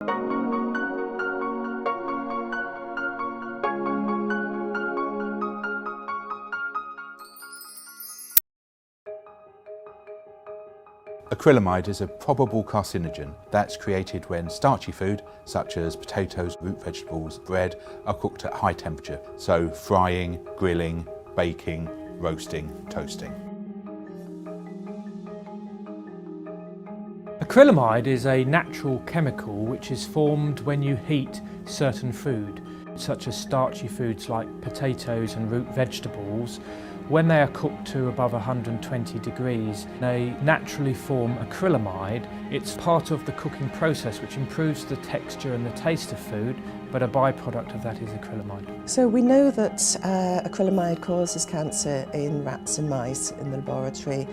Acrylamide is a probable carcinogen that's created when starchy food, such as potatoes, root vegetables, bread, are cooked at high temperature, so frying, grilling, baking, roasting, toasting. Acrylamide is a natural chemical which is formed when you heat certain food, such as starchy foods like potatoes and root vegetables. When they are cooked to above 120 degrees, they naturally form acrylamide. It's part of the cooking process which improves the texture and the taste of food, but a byproduct of that is acrylamide. So we know that acrylamide causes cancer in rats and mice in the laboratory.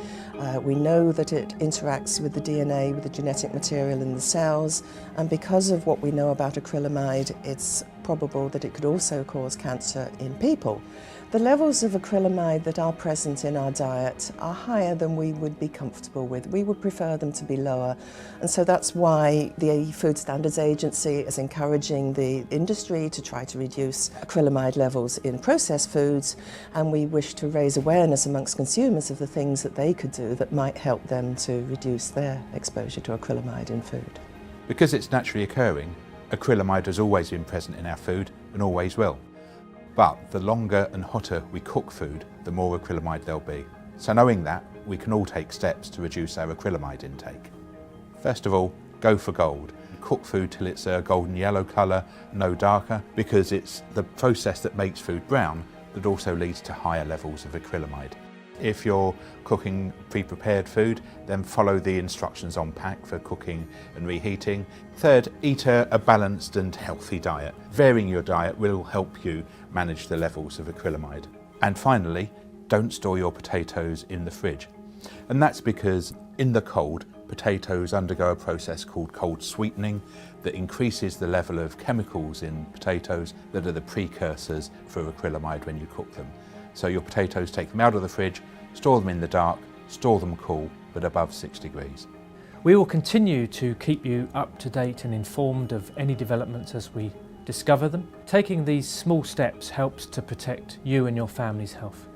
We know that it interacts with the DNA, with the genetic material in the cells, and because of what we know about acrylamide, it's probable that it could also cause cancer in people. The levels of acrylamide that are present in our diet are higher than we would be comfortable with. We would prefer them to be lower, and so that's why the Food Standards Agency is encouraging the industry to try to reduce acrylamide levels in processed foods, and we wish to raise awareness amongst consumers of the things that they could do that might help them to reduce their exposure to acrylamide in food. Because it's naturally occurring, acrylamide has always been present in our food and always will. But the longer and hotter we cook food, the more acrylamide there'll be. So knowing that, we can all take steps to reduce our acrylamide intake. First of all, go for gold. Cook food till it's a golden yellow colour, no darker, because it's the process that makes food brown that also leads to higher levels of acrylamide. If you're cooking pre-prepared food, then follow the instructions on pack for cooking and reheating. Third, eat a balanced and healthy diet. Varying your diet will help you manage the levels of acrylamide. And finally, don't store your potatoes in the fridge. And that's because in the cold, potatoes undergo a process called cold sweetening that increases the level of chemicals in potatoes that are the precursors for acrylamide when you cook them. So your potatoes, take them out of the fridge, store them in the dark, store them cool, but above 6 degrees. We will continue to keep you up to date and informed of any developments as we discover them. Taking these small steps helps to protect you and your family's health.